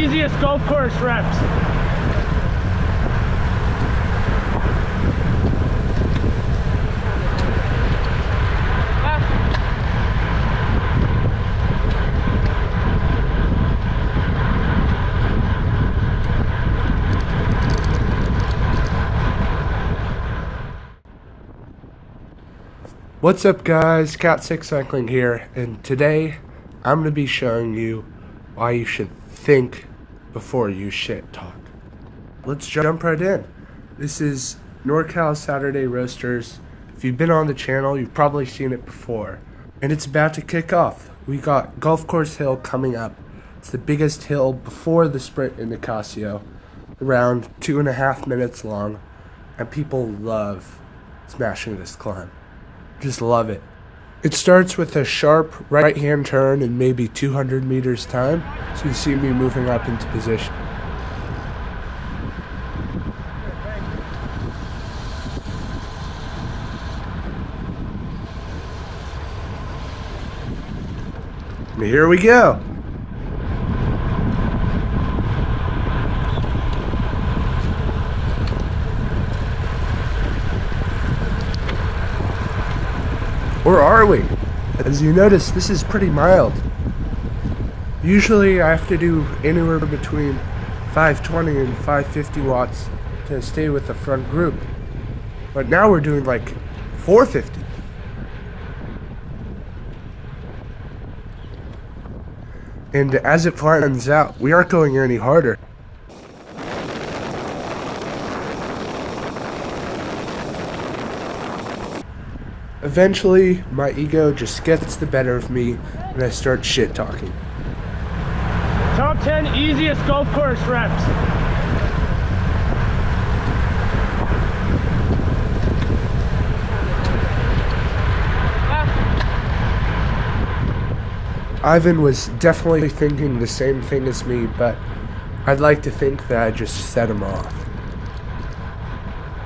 easiest golf course reps. What's up guys, Cat6 Cycling here, and today I'm going to be showing you why you should think before you shit talk. Let's jump right in. This is NorCal Saturday Roasters. If you've been on the channel, you've probably seen it before. And it's about to kick off. We got Golf Course Hill coming up. It's the biggest hill before the sprint in Nicasio, around 2.5 minutes long, and people love smashing this climb. Just love it. It starts with a sharp right-hand turn in maybe 200 meters time, so you see me moving up into position. And here we go. Or are we? As you notice, this is pretty mild. Usually I have to do anywhere between 520 and 550 watts to stay with the front group. But now we're doing like 450. And as it flattens out, we aren't going any harder. Eventually, my ego just gets the better of me and I start shit talking. Top 10 easiest golf course reps. Ivan was definitely thinking the same thing as me, but I'd like to think that I just set him off.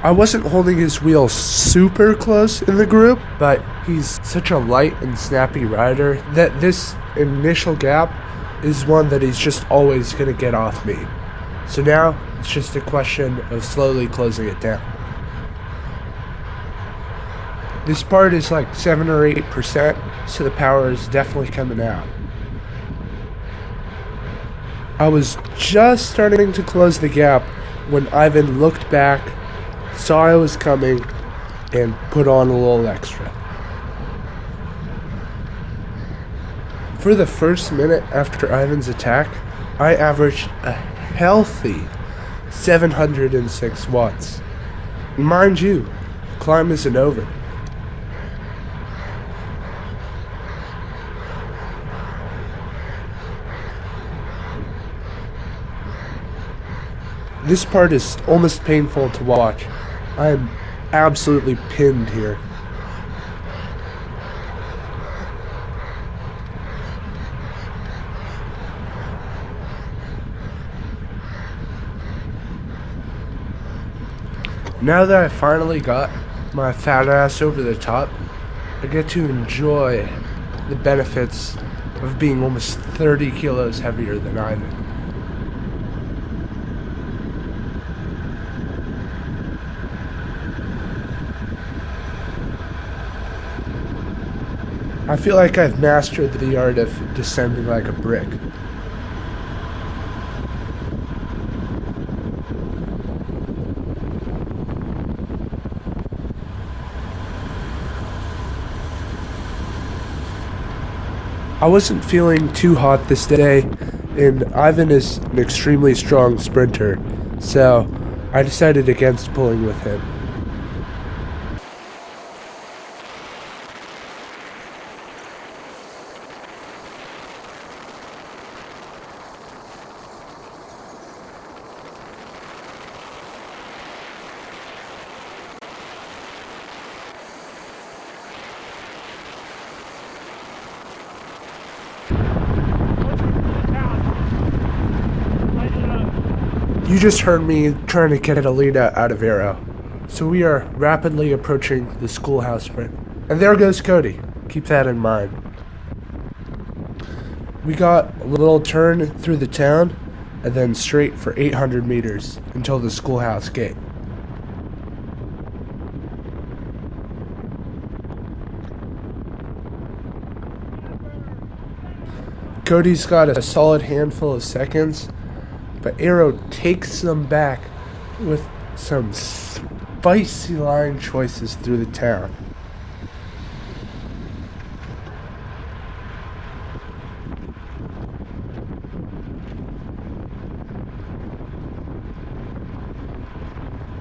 I wasn't holding his wheel super close in the group, but he's such a light and snappy rider that this initial gap is one that he's just always going to get off me. So now it's just a question of slowly closing it down. This part is like 7 or 8%, so the power is definitely coming out. I was just starting to close the gap when Ivan looked back, saw I was coming, and put on a little extra. For the first minute after Ivan's attack, I averaged a healthy 706 watts. Mind you, the climb isn't over. This part is almost painful to watch. I am absolutely pinned here. Now that I finally got my fat ass over the top, I get to enjoy the benefits of being almost 30 kilos heavier than Ivan. I feel like I've mastered the art of descending like a brick. I wasn't feeling too hot this day, and Ivan is an extremely strong sprinter, so I decided against pulling with him. You just heard me trying to get Alita out of Arrow. So we are rapidly approaching the schoolhouse sprint. And there goes Cody. Keep that in mind. We got a little turn through the town, and then straight for 800 meters until the schoolhouse gate. Cody's got a solid handful of seconds, but Arrow takes them back with some spicy line choices through the town.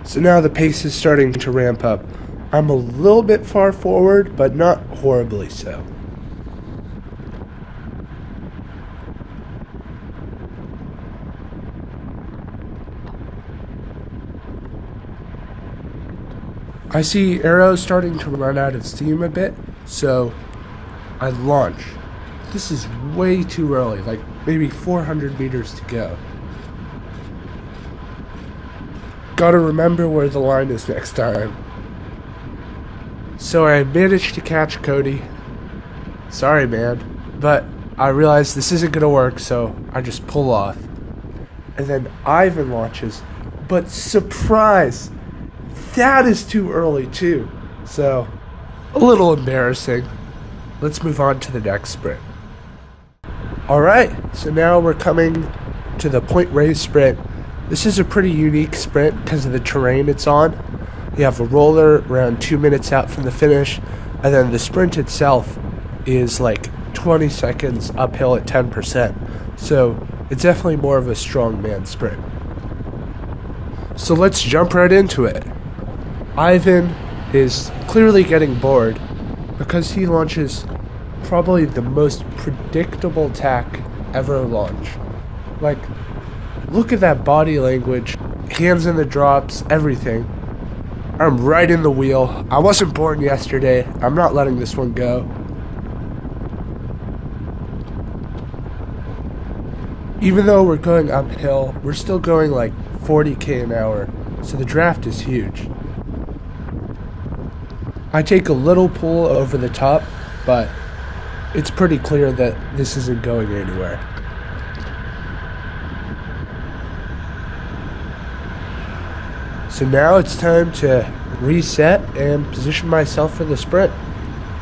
So now the pace is starting to ramp up. I'm a little bit far forward, but not horribly so. I see Arrow starting to run out of steam a bit, so I launch. This is way too early, like maybe 400 meters to go. Gotta remember where the line is next time. So I managed to catch Cody. Sorry, man. But I realized this isn't gonna work, so I just pull off. And then Ivan launches. But surprise! That is too early, too. So, a little embarrassing. Let's move on to the next sprint. Alright, so now we're coming to the point race sprint. This is a pretty unique sprint because of the terrain it's on. You have a roller around 2 minutes out from the finish, and then the sprint itself is like 20 seconds uphill at 10%. So it's definitely more of a strongman sprint. So let's jump right into it. Ivan is clearly getting bored because he launches probably the most predictable tack ever launched. Like, look at that body language, hands in the drops, everything. I'm right in the wheel. I wasn't born yesterday. I'm not letting this one go. Even though we're going uphill, we're still going like 40k an hour, so the draft is huge. I take a little pull over the top, but it's pretty clear that this isn't going anywhere. So now it's time to reset and position myself for the sprint.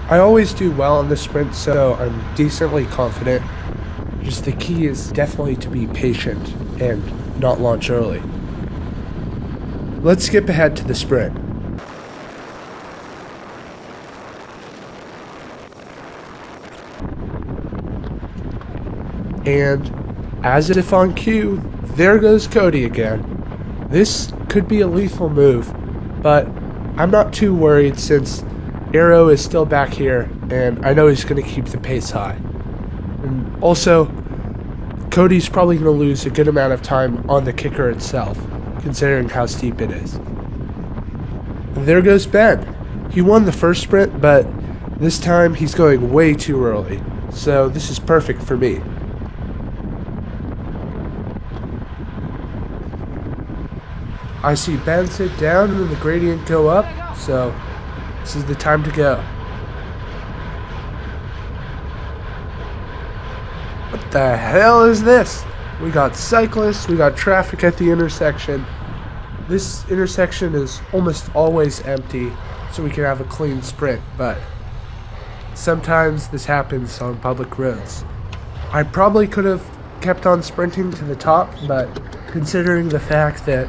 I always do well in the sprint, so I'm decently confident. Just the key is definitely to be patient and not launch early. Let's skip ahead to the sprint. And as if on cue, there goes Cody again. This could be a lethal move, but I'm not too worried since Arrow is still back here and I know he's going to keep the pace high. And also, Cody's probably going to lose a good amount of time on the kicker itself, considering how steep it is. And there goes Ben. He won the first sprint, but this time he's going way too early, so this is perfect for me. I see Ben sit down and the gradient go up, so this is the time to go. What the hell is this? We got cyclists, we got traffic at the intersection. This intersection is almost always empty, so we can have a clean sprint, but sometimes this happens on public roads. I probably could have kept on sprinting to the top, but considering the fact that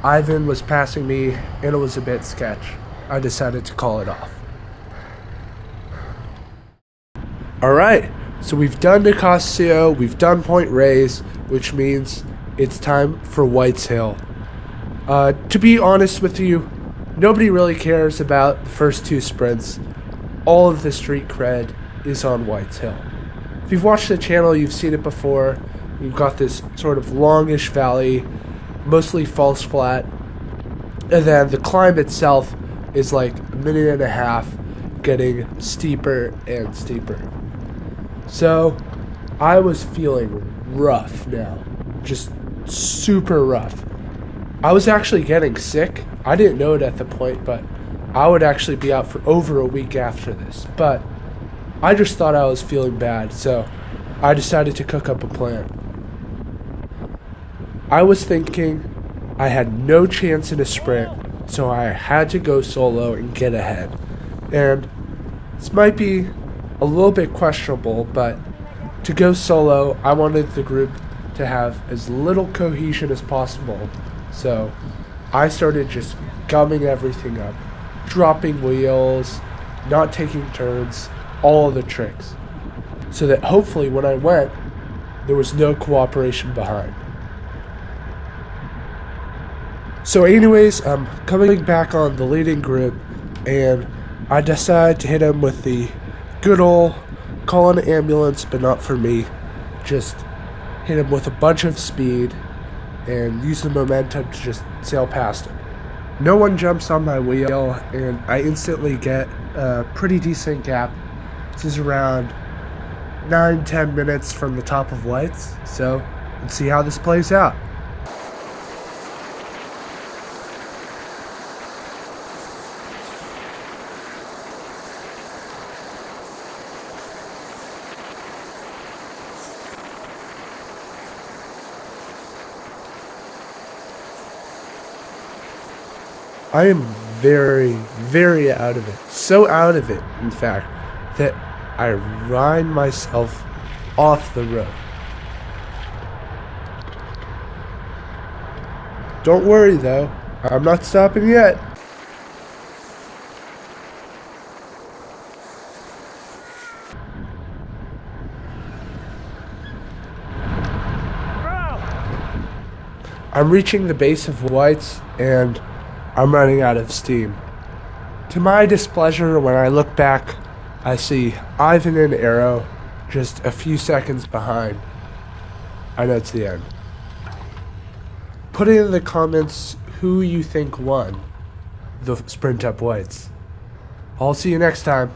Ivan was passing me and it was a bit sketch, I decided to call it off. Alright, so we've done Nicasio, we've done Point Reyes, which means it's time for White's Hill. To be honest with you, nobody really cares about the first two sprints. All of the street cred is on White's Hill. If you've watched the channel, you've seen it before. We've got this sort of longish valley, mostly false flat, and then the climb itself is like a minute and a half, getting steeper and steeper. So I was feeling rough now, just super rough. I was actually getting sick. I didn't know it at the point, but I would actually be out for over a week after this. But I just thought I was feeling bad, so I decided to cook up a plan. I was thinking I had no chance in a sprint, so I had to go solo and get ahead. And this might be a little bit questionable, but to go solo, I wanted the group to have as little cohesion as possible. So I started just gumming everything up, dropping wheels, not taking turns, all of the tricks. So that hopefully when I went, there was no cooperation behind. So anyways, I'm coming back on the leading group, and I decided to hit him with the good old call an ambulance, but not for me. Just hit him with a bunch of speed and use the momentum to just sail past him. No one jumps on my wheel, and I instantly get a pretty decent gap. This is around 9-10 minutes from the top of lights, so let's see how this plays out. I am very, very out of it. So out of it, in fact, that I ride myself off the road. Don't worry though, I'm not stopping yet. I'm reaching the base of whites and I'm running out of steam. To my displeasure, when I look back, I see Ivan and Arrow just a few seconds behind. I know it's the end. Put in the comments who you think won the sprint up whites. I'll see you next time.